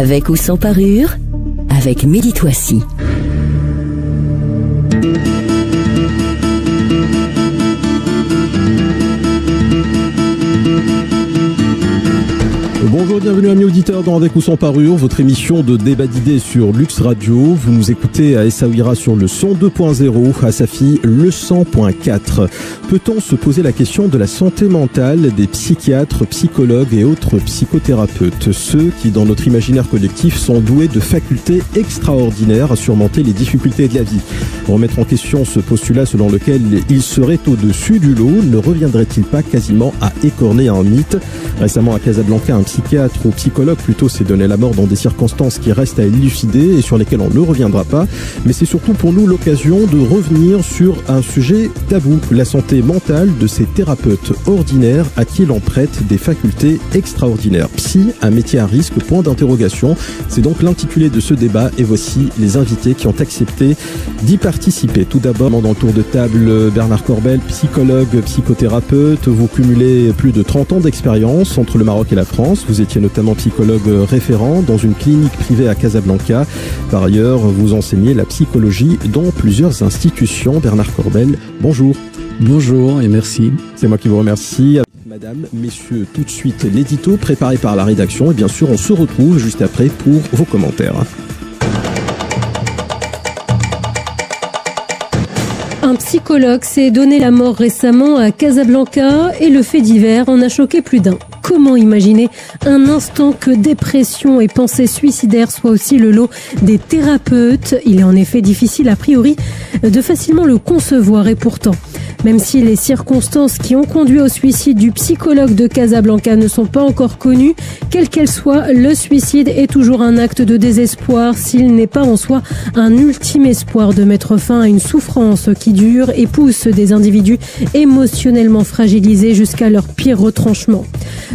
Avec ou sans parure, avec Méditoici. Bonjour, bienvenue amis auditeurs dans Avec ou sans parure, votre émission de débat d'idées sur Lux Radio. Vous nous écoutez à Essaouira sur le 102.0, à Safi le 100.4. Peut-on se poser la question de la santé mentale des psychiatres, psychologues et autres psychothérapeutes, ceux qui dans notre imaginaire collectif sont doués de facultés extraordinaires à surmonter les difficultés de la vie? Remettre en question ce postulat selon lequel ils seraient au-dessus du lot ne reviendrait-il pas quasiment à écorner un mythe? Récemment à Casablanca, un psychiatre ou psychologue plutôt s'est donné la mort dans des circonstances qui restent à élucider et sur lesquelles on ne reviendra pas. Mais c'est surtout pour nous l'occasion de revenir sur un sujet tabou, la santé mentale de ces thérapeutes ordinaires à qui l'on prête des facultés extraordinaires. Psy, un métier à risque, point d'interrogation. C'est donc l'intitulé de ce débat et voici les invités qui ont accepté d'y participer. Tout d'abord, dans le tour de table, Bernard Corbel, psychologue, psychothérapeute. Vous cumulez plus de 30 ans d'expérience entre le Maroc et la France. Vous étiez notamment psychologue référent dans une clinique privée à Casablanca. Par ailleurs, vous enseignez la psychologie dans plusieurs institutions. Bernard Corbel, bonjour. Bonjour et merci. C'est moi qui vous remercie. Madame, messieurs, tout de suite l'édito préparé par la rédaction et bien sûr on se retrouve juste après pour vos commentaires. Un psychologue s'est donné la mort récemment à Casablanca et le fait divers en a choqué plus d'un. Comment imaginer un instant que dépression et pensée suicidaire soient aussi le lot des thérapeutes? Il est en effet difficile a priori de facilement le concevoir et pourtant, même si les circonstances qui ont conduit au suicide du psychologue de Casablanca ne sont pas encore connues, quelle qu'elle soit, le suicide est toujours un acte de désespoir s'il n'est pas en soi un ultime espoir de mettre fin à une souffrance qui dure et pousse des individus émotionnellement fragilisés jusqu'à leur pire retranchement.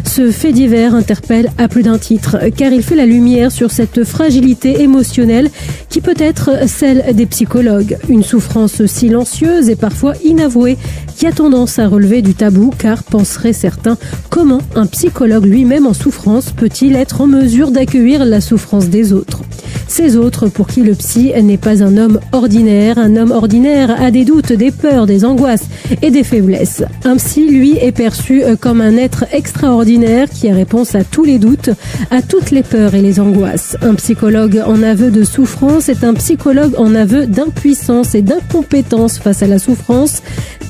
Ce fait divers interpelle à plus d'un titre, car il fait la lumière sur cette fragilité émotionnelle qui peut être celle des psychologues. Une souffrance silencieuse et parfois inavouée qui a tendance à relever du tabou, car penseraient certains, comment un psychologue lui-même en souffrance peut-il être en mesure d'accueillir la souffrance des autres? Ces autres pour qui le psy n'est pas un homme ordinaire. Un homme ordinaire a des doutes, des peurs, des angoisses et des faiblesses. Un psy, lui, est perçu comme un être extraordinaire qui a réponse à tous les doutes, à toutes les peurs et les angoisses. Un psychologue en aveu de souffrance est un psychologue en aveu d'impuissance et d'incompétence face à la souffrance.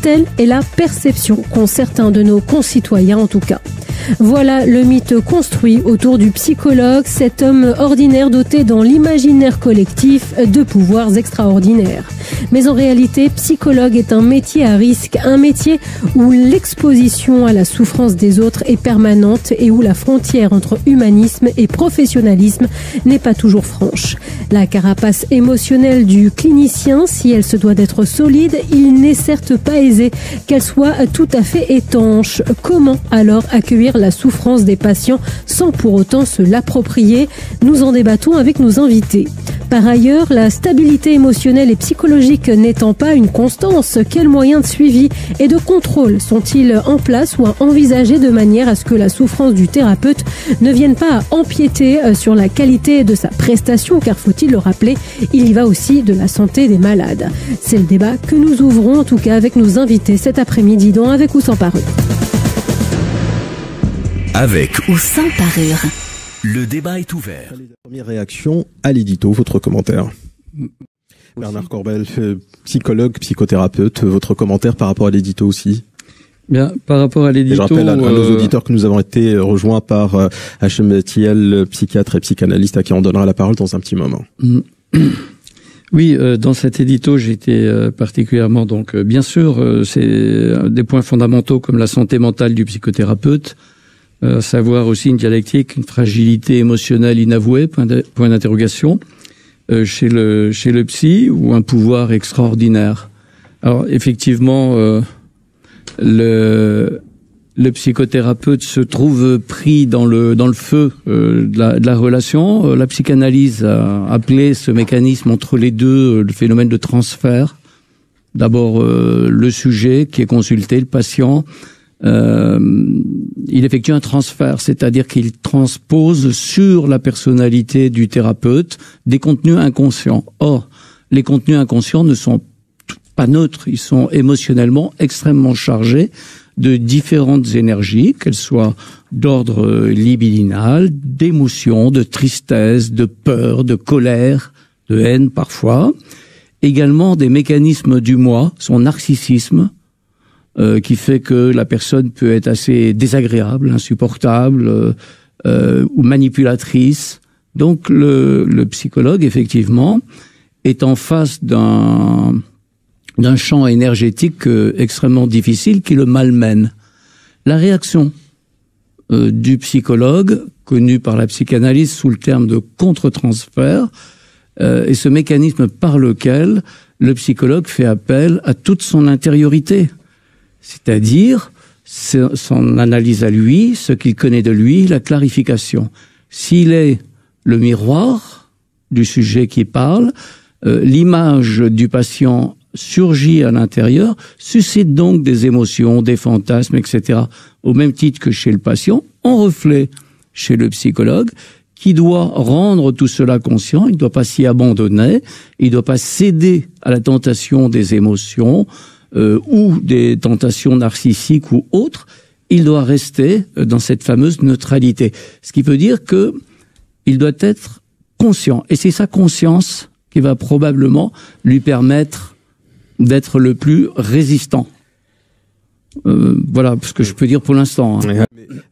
Telle est la perception qu'ont certains de nos concitoyens en tout cas. Voilà le mythe construit autour du psychologue, cet homme ordinaire doté dans l'imaginaire collectif de pouvoirs extraordinaires. Mais en réalité, psychologue est un métier à risque, un métier où l'exposition à la souffrance des autres est permanente et où la frontière entre humanisme et professionnalisme n'est pas toujours franche. La carapace émotionnelle du clinicien, si elle se doit d'être solide, il n'est certes pas aisé qu'elle soit tout à fait étanche. Comment alors accueillir la souffrance des patients sans pour autant se l'approprier? Nous en débattons avec nos invités. Par ailleurs, la stabilité émotionnelle et psychologique n'étant pas une constance, quels moyens de suivi et de contrôle sont-ils en place ou à envisager de manière à ce que la souffrance du thérapeute ne vienne pas à empiéter sur la qualité de sa prestation, car faut-il le rappeler, il y va aussi de la santé des malades. C'est le débat que nous ouvrons en tout cas avec nos invités cet après-midi dans Avec ou sans parure. Avec ou sans parure. Le débat est ouvert. Première réaction à l'édito, votre commentaire. Bernard Corbel, psychologue, psychothérapeute, votre commentaire par rapport à l'édito aussi. Bien, par rapport à l'édito... Je rappelle à nos auditeurs que nous avons été rejoints par Hachem Thiel, psychiatre et psychanalyste, à qui on donnera la parole dans un petit moment. Oui, dans cet édito, j'ai été particulièrement, donc, bien sûr, c'est des points fondamentaux comme la santé mentale du psychothérapeute, savoir aussi une dialectique, une fragilité émotionnelle inavouée, point d'interrogation, chez le psy, ou un pouvoir extraordinaire. Alors, effectivement, le psychothérapeute se trouve pris dans le feu de la relation. La psychanalyse a appelé ce mécanisme entre les deux le phénomène de transfert. D'abord, le sujet qui est consulté, le patient, il effectue un transfert, c'est-à-dire qu'il transpose sur la personnalité du thérapeute des contenus inconscients. Or, les contenus inconscients ne sont pas neutres, ils sont émotionnellement extrêmement chargés de différentes énergies, qu'elles soient d'ordre libidinal, d'émotion, de tristesse, de peur, de colère, de haine parfois. Également des mécanismes du moi, son narcissisme, qui fait que la personne peut être assez désagréable, insupportable ou manipulatrice. Donc le psychologue, effectivement, est en face d'un champ énergétique extrêmement difficile qui le malmène. La réaction du psychologue, connu par la psychanalyse sous le terme de contre-transfert, est ce mécanisme par lequel le psychologue fait appel à toute son intériorité, c'est-à-dire son analyse à lui, ce qu'il connaît de lui, la clarification. S'il est le miroir du sujet qui parle, l'image du patient surgit à l'intérieur, suscite donc des émotions, des fantasmes, etc. Au même titre que chez le patient, en reflet chez le psychologue, qui doit rendre tout cela conscient. Il ne doit pas s'y abandonner, il ne doit pas céder à la tentation des émotions ou des tentations narcissiques ou autres. Il doit rester dans cette fameuse neutralité. Ce qui veut dire que il doit être conscient. Et c'est sa conscience qui va probablement lui permettre d'être le plus résistant. Voilà ce que je peux dire pour l'instant. Hein.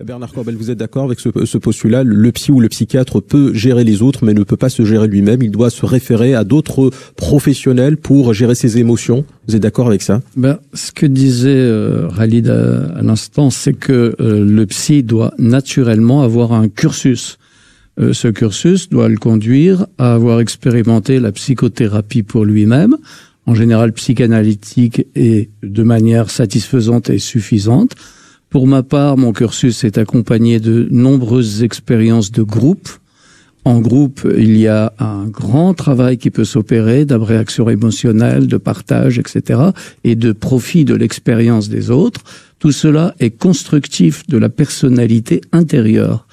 Bernard Corbel, vous êtes d'accord avec ce postulat? Le psy ou le psychiatre peut gérer les autres, mais ne peut pas se gérer lui-même. Il doit se référer à d'autres professionnels pour gérer ses émotions. Vous êtes d'accord avec ça? Ce que disait Khalid à l'instant, c'est que le psy doit naturellement avoir un cursus. Ce cursus doit le conduire à avoir expérimenté la psychothérapie pour lui-même, en général psychanalytique et de manière satisfaisante et suffisante. Pour ma part, mon cursus est accompagné de nombreuses expériences de groupe. En groupe, il y a un grand travail qui peut s'opérer d'abréaction émotionnelle, de partage, etc., et de profit de l'expérience des autres. Tout cela est constructif de la personnalité intérieure.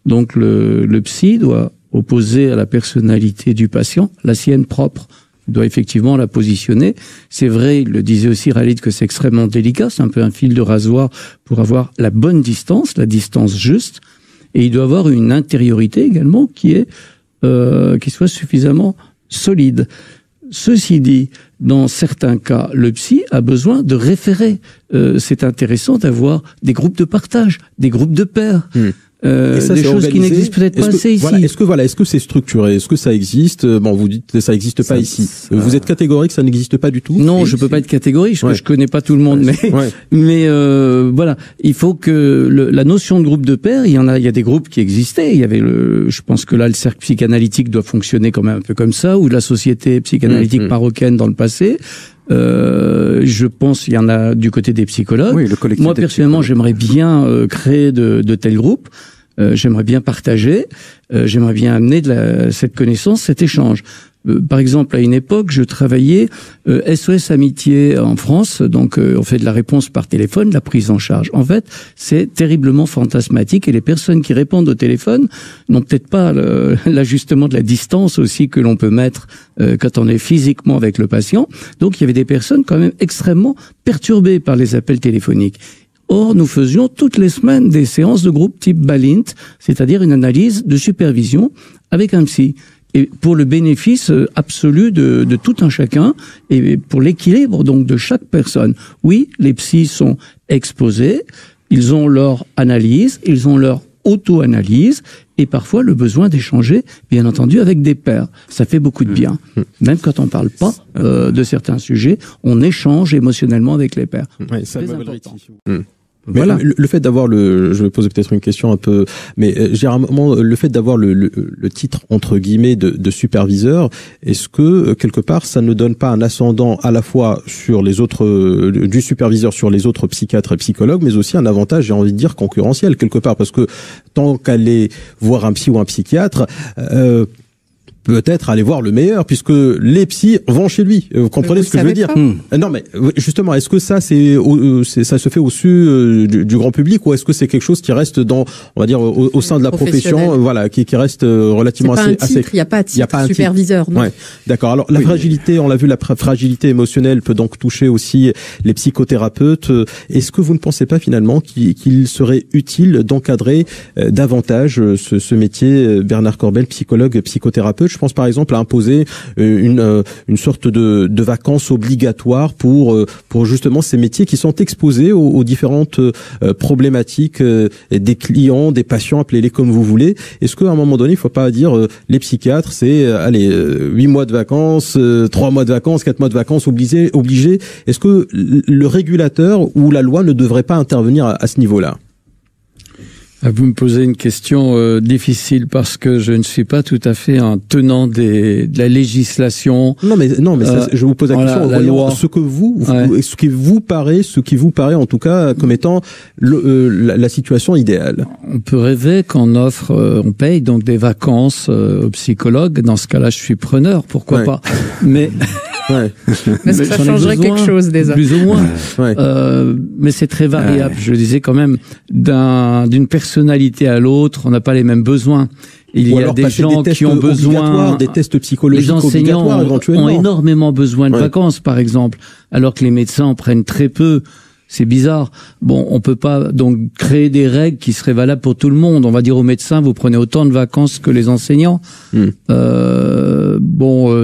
Donc le psy doit opposer à la personnalité du patient la sienne propre. Il doit effectivement la positionner. C'est vrai, il le disait aussi Khalid, que c'est extrêmement délicat, c'est un peu un fil de rasoir pour avoir la bonne distance, la distance juste, et il doit avoir une intériorité également qui soit suffisamment solide. Ceci dit, dans certains cas, le psy a besoin de référer. C'est intéressant d'avoir des groupes de partage, des groupes de pairs. Des choses qui n'existent peut-être pas assez ici. Est-ce que c'est structuré? Est-ce que ça existe? Bon, vous dites que ça n'existe pas ici. Vous êtes catégorique, ça n'existe pas du tout? Non, je peux pas être catégorique, parce que je connais pas tout le monde, mais voilà. Il faut que la notion de groupe de pairs, il y a des groupes qui existaient. Il y avait je pense que là, le cercle psychanalytique doit fonctionner quand même un peu comme ça, ou la société psychanalytique marocaine dans le passé. Je pense qu'il y en a du côté des psychologues. Oui, le collectif. Moi, personnellement, j'aimerais bien créer de tels groupes. J'aimerais bien partager, j'aimerais bien amener cette connaissance, cet échange. Par exemple, à une époque, je travaillais SOS Amitié en France, donc on fait de la réponse par téléphone, de la prise en charge. En fait, c'est terriblement fantasmatique et les personnes qui répondent au téléphone n'ont peut-être pas l'ajustement de la distance aussi que l'on peut mettre quand on est physiquement avec le patient. Donc, il y avait des personnes quand même extrêmement perturbées par les appels téléphoniques. Or, nous faisions toutes les semaines des séances de groupe type Balint, c'est-à-dire une analyse de supervision avec un psy. Et pour le bénéfice absolu de tout un chacun et pour l'équilibre donc de chaque personne. Oui, les psys sont exposés, ils ont leur analyse, ils ont leur auto-analyse et parfois le besoin d'échanger, bien entendu, avec des pairs. Ça fait beaucoup de bien. Même quand on parle pas de certains sujets, on échange émotionnellement avec les pairs. Oui, ça me Mais voilà. Le fait d'avoir je vais poser peut-être une question un peu, mais généralement le fait d'avoir le titre entre guillemets de superviseur, est-ce que quelque part ça ne donne pas un ascendant à la fois sur les autres du superviseur sur les autres psychiatres et psychologues, mais aussi un avantage, j'ai envie de dire concurrentiel quelque part, parce que tant qu'aller voir un psy ou un psychiatre, peut-être aller voir le meilleur, puisque les psys vont chez lui. Vous comprenez ce que je veux dire? Non, mais justement, est-ce que ça, ça se fait au-dessus du grand public, ou est-ce que c'est quelque chose qui reste dans, on va dire, au sein de la profession, voilà, qui reste relativement assez. Il n'y a pas de titre superviseur. Non. Ouais, d'accord. Alors la fragilité, on l'a vu, la fragilité émotionnelle peut donc toucher aussi les psychothérapeutes. Est-ce que vous ne pensez pas finalement qu'il serait utile d'encadrer davantage ce métier, Bernard Corbel, psychologue, psychothérapeute? Je pense par exemple à imposer une sorte de vacances obligatoires pour justement ces métiers qui sont exposés aux différentes problématiques des clients, des patients, appelez-les comme vous voulez. Est-ce qu'à un moment donné, il ne faut pas dire les psychiatres, c'est 8 mois de vacances, 3 mois de vacances, 4 mois de vacances obligés. Est-ce que le régulateur ou la loi ne devrait pas intervenir à ce niveau-là? Vous me posez une question difficile parce que je ne suis pas tout à fait un tenant de la législation. Non, mais ça, je vous pose la question en voyant ce qui vous paraît en tout cas comme étant la situation idéale. On peut rêver qu'on offre, on paye donc des vacances aux psychologues. Dans ce cas-là, je suis preneur, pourquoi pas. Mais est-ce que ça changerait quelque chose déjà? Plus ou moins. Mais c'est très variable. Je disais quand même d'une personnalité à l'autre, on n'a pas les mêmes besoins. Il y a des gens qui ont besoin, des tests psychologiques obligatoires éventuellement. Les enseignants ont énormément besoin de vacances, par exemple, alors que les médecins en prennent très peu. C'est bizarre. Bon, on peut pas donc créer des règles qui seraient valables pour tout le monde. On va dire aux médecins, vous prenez autant de vacances que les enseignants.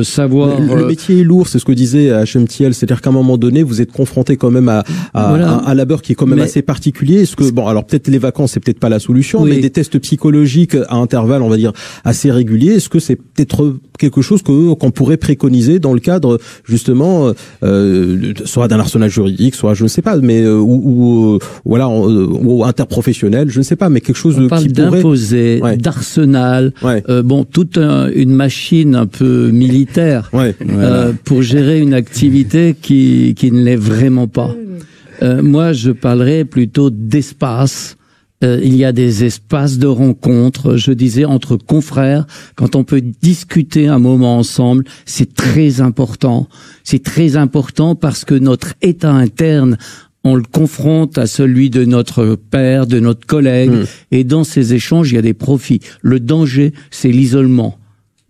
Savoir. Le métier est lourd, c'est ce que disait Hachem Thiel. C'est-à-dire qu'à un moment donné, vous êtes confronté quand même à un labeur qui est quand même assez particulier. Est-ce que alors peut-être les vacances, c'est peut-être pas la solution, mais des tests psychologiques à intervalles, on va dire assez réguliers. Est-ce que c'est peut-être quelque chose qu'on pourrait préconiser dans le cadre justement soit d'un arsenal juridique, soit je ne sais pas, mais ou interprofessionnel, je ne sais pas, mais quelque chose qui pourrait d'imposer, d'arsenal, toute une machine un peu militaire pour gérer une activité qui ne l'est vraiment pas. Moi, je parlerais plutôt d'espace. Il y a des espaces de rencontre, je disais, entre confrères, quand on peut discuter un moment ensemble, c'est très important. C'est très important parce que notre état interne, on le confronte à celui de notre père, de notre collègue, et dans ces échanges, il y a des profits. Le danger, c'est l'isolement.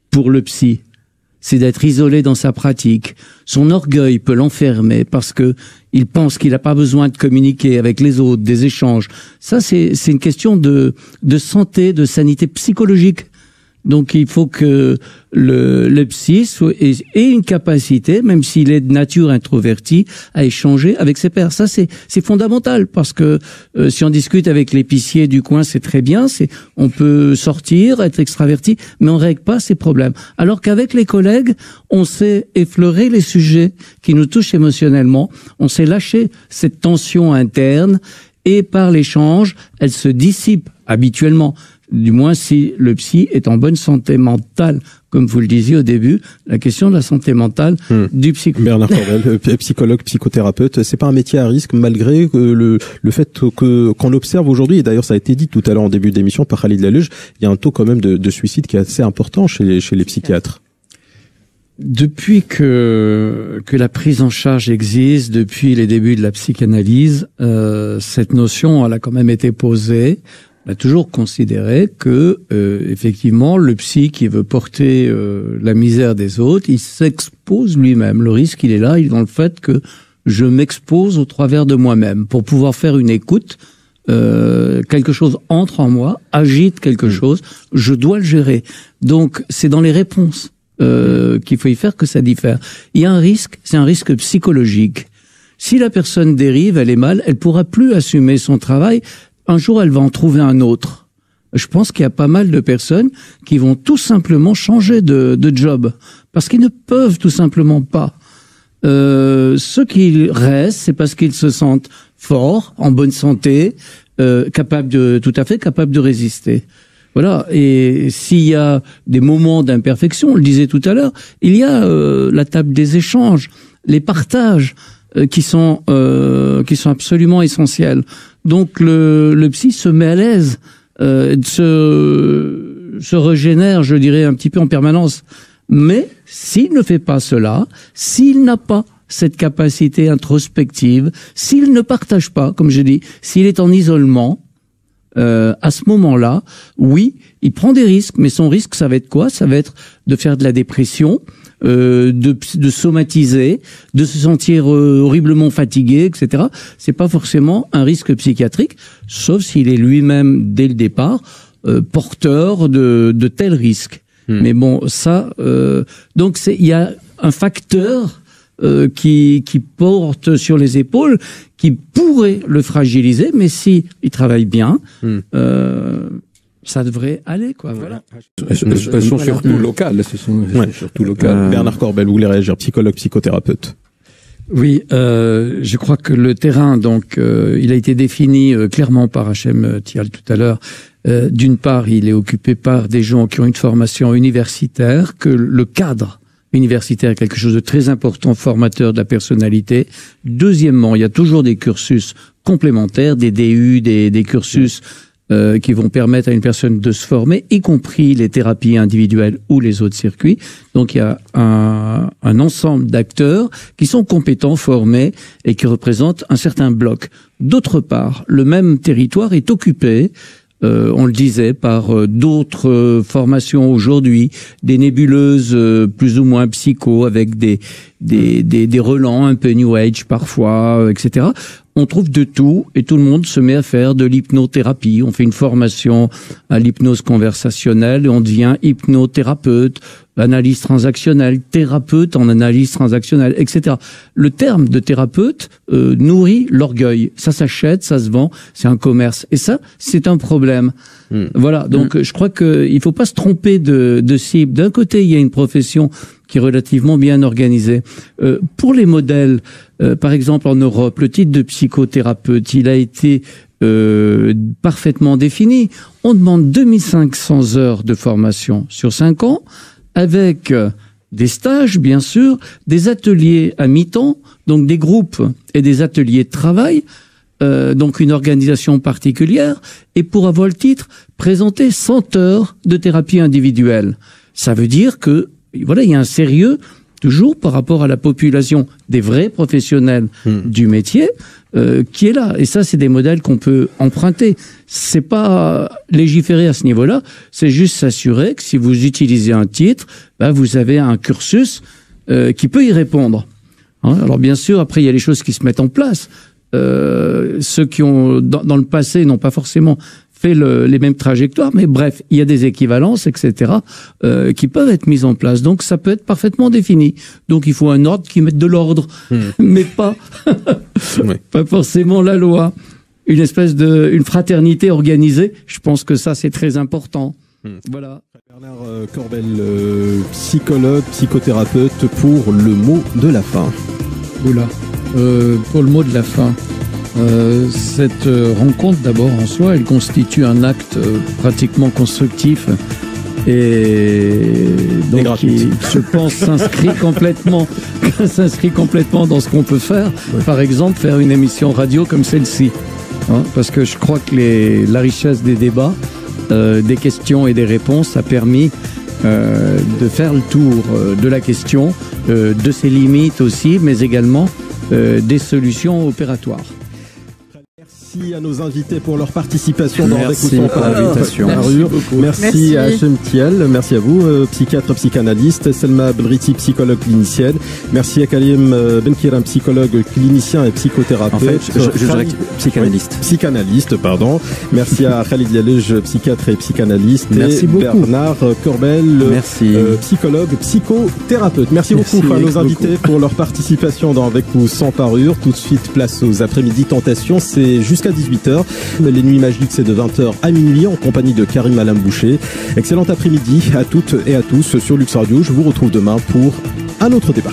Pour le psy, c'est d'être isolé dans sa pratique. Son orgueil peut l'enfermer parce que il pense qu'il n'a pas besoin de communiquer avec les autres, des échanges. Ça, c'est une question de santé, de sanité psychologique. Donc, il faut que le psy ait une capacité, même s'il est de nature introverti, à échanger avec ses pairs. Ça, c'est fondamental parce que si on discute avec l'épicier du coin, c'est très bien. On peut sortir, être extraverti, mais on règle pas ces problèmes. Alors qu'avec les collègues, on sait effleurer les sujets qui nous touchent émotionnellement. On sait lâcher cette tension interne et par l'échange, elle se dissipe habituellement. Du moins si le psy est en bonne santé mentale, comme vous le disiez au début, la question de la santé mentale du psychologue. Bernard Corbel, psychologue, psychothérapeute, c'est pas un métier à risque malgré le fait qu'on observe aujourd'hui, et d'ailleurs ça a été dit tout à l'heure en début d'émission par Khalid Laluge, il y a un taux quand même de suicide qui est assez important chez les psychiatres. Depuis que la prise en charge existe, depuis les débuts de la psychanalyse, cette notion elle a quand même été posée. On a toujours considéré que, effectivement, le psy qui veut porter la misère des autres, il s'expose lui-même. Le risque, il est là, il est dans le fait que je m'expose au travers de moi-même. Pour pouvoir faire une écoute, quelque chose entre en moi, agite quelque chose, je dois le gérer. Donc, c'est dans les réponses qu'il faut y faire que ça diffère. Il y a un risque, c'est un risque psychologique. Si la personne dérive, elle est mal, elle pourra plus assumer son travail. Un jour, elle va en trouver un autre. Je pense qu'il y a pas mal de personnes qui vont tout simplement changer de job parce qu'ils ne peuvent tout simplement pas. Ceux qui restent, c'est parce qu'ils se sentent forts, en bonne santé, capables de résister. Voilà. Et s'il y a des moments d'imperfection, on le disait tout à l'heure, il y a la table des échanges, les partages qui sont absolument essentiels. Donc le psy se met à l'aise, se régénère, je dirais, un petit peu en permanence. Mais s'il ne fait pas cela, s'il n'a pas cette capacité introspective, s'il ne partage pas, comme je dis, s'il est en isolement, à ce moment-là, oui, il prend des risques, mais son risque, ça va être quoi? Ça va être de faire de la dépression, de somatiser, de se sentir horriblement fatigué, etc. C'est pas forcément un risque psychiatrique, sauf s'il est lui-même, dès le départ, porteur de tels risques. Mais bon, ça, donc il y a un facteur qui porte sur les épaules, qui pourrait le fragiliser, mais si il travaille bien, ça devrait aller, quoi. Voilà. Elles sont surtout locales. Surtout locales. Bernard Corbel, vous voulez réagir, psychologue, psychothérapeute. Oui, je crois que le terrain, donc, il a été défini clairement par Hachem Thial tout à l'heure. D'une part, il est occupé par des gens qui ont une formation universitaire, que le cadre universitaire est quelque chose de très important, formateur de la personnalité. Deuxièmement, il y a toujours des cursus complémentaires, des DU, des cursus qui vont permettre à une personne de se former, y compris les thérapies individuelles ou les autres circuits. Donc il y a un ensemble d'acteurs qui sont compétents, formés et qui représentent un certain bloc. D'autre part, le même territoire est occupé, on le disait, par d'autres formations aujourd'hui, des nébuleuses plus ou moins psycho avec des relents un peu New Age parfois, etc. On trouve de tout et tout le monde se met à faire de l'hypnothérapie. On fait une formation à l'hypnose conversationnelle et on devient hypnothérapeute, analyse transactionnelle, thérapeute en analyse transactionnelle, etc. Le terme de thérapeute nourrit l'orgueil. Ça s'achète, ça se vend, c'est un commerce. Et ça, c'est un problème. Voilà, donc je crois qu'il faut pas se tromper de cible. D'un côté, il y a une profession qui est relativement bien organisée. Pour les modèles, par exemple en Europe, le titre de psychothérapeute, il a été parfaitement défini. On demande 2500 heures de formation sur 5 ans, avec des stages, bien sûr, des ateliers à mi-temps, donc des groupes et des ateliers de travail, donc une organisation particulière, et pour avoir le titre, présenter 100 heures de thérapie individuelle. Ça veut dire que, voilà, il y a un sérieux, toujours par rapport à la population des vrais professionnels du métier, qui est là. Et ça, c'est des modèles qu'on peut emprunter. C'est pas légiférer à ce niveau-là, c'est juste s'assurer que si vous utilisez un titre, vous avez un cursus qui peut y répondre. Hein, alors bien sûr, après, il y a les choses qui se mettent en place. Ceux qui ont, dans le passé, n'ont pas forcément fait les mêmes trajectoires, mais bref, il y a des équivalences, etc., qui peuvent être mises en place. Donc, ça peut être parfaitement défini. Donc, il faut un ordre qui mette de l'ordre, mais pas, pas forcément la loi. Une espèce une fraternité organisée. Je pense que ça, c'est très important. Voilà. Bernard Corbel, psychologue, psychothérapeute, pour le mot de la fin. Oula. Pour le mot de la fin. Cette rencontre, d'abord en soi, elle constitue un acte pratiquement constructif et donc qui, je pense, s'inscrit complètement dans ce qu'on peut faire. Ouais. Par exemple, faire une émission radio comme celle-ci, hein, parce que je crois que la richesse des débats, des questions et des réponses a permis de faire le tour de la question, de ses limites aussi, mais également des solutions opératoires. Merci à nos invités pour leur participation dans Merci pour l'invitation. Merci à Hachem Thial, merci à vous, psychiatre, psychanalyste, Selma Belriti, psychologue clinicienne. Merci à Kalim Benkiram, psychologue clinicien et psychothérapeute. En fait, je dirais psychanalyste. Oui, psychanalyste, pardon. Merci à Khalid Yalej, psychiatre et psychanalyste. Merci et beaucoup. Bernard Corbel, psychologue, psychothérapeute. Merci beaucoup à nos invités pour leur participation dans Avec ou sans parure. Tout de suite, place aux après-midi tentations. C'est jusqu'à 18h. Les nuits magiques, c'est de 20h à minuit en compagnie de Karim Alain Boucher. Excellent après-midi à toutes et à tous sur Lux Radio. Je vous retrouve demain pour un autre débat.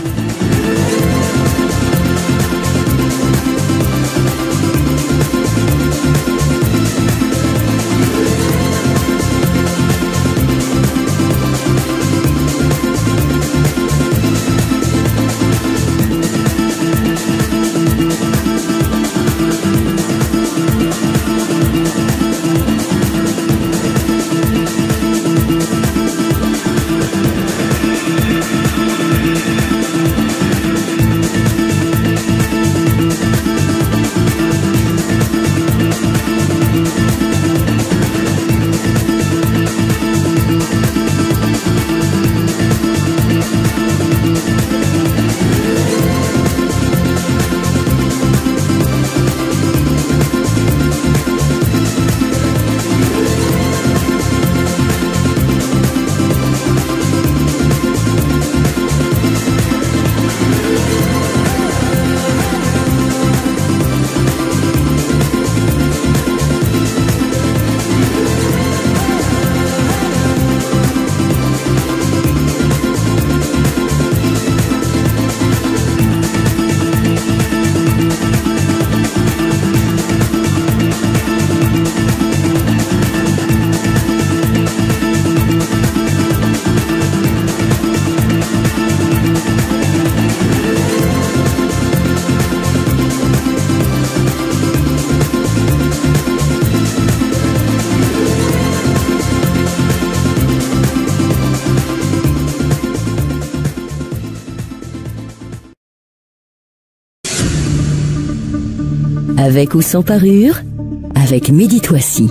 Avec ou sans parure, avec Méditoici.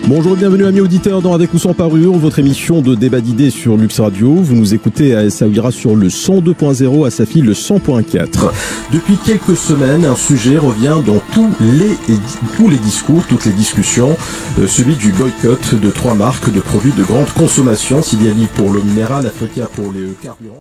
Bonjour et bienvenue amis auditeurs dans Avec ou sans parure, votre émission de débat d'idées sur Lux Radio. Vous nous écoutez à Essaouira sur le 102.0, à Safi le 100.4. Depuis quelques semaines, un sujet revient dans tous les discours, toutes les discussions, celui du boycott de 3 marques de produits de grande consommation, Sidiali pour l'eau minérale, Africa pour les carburants.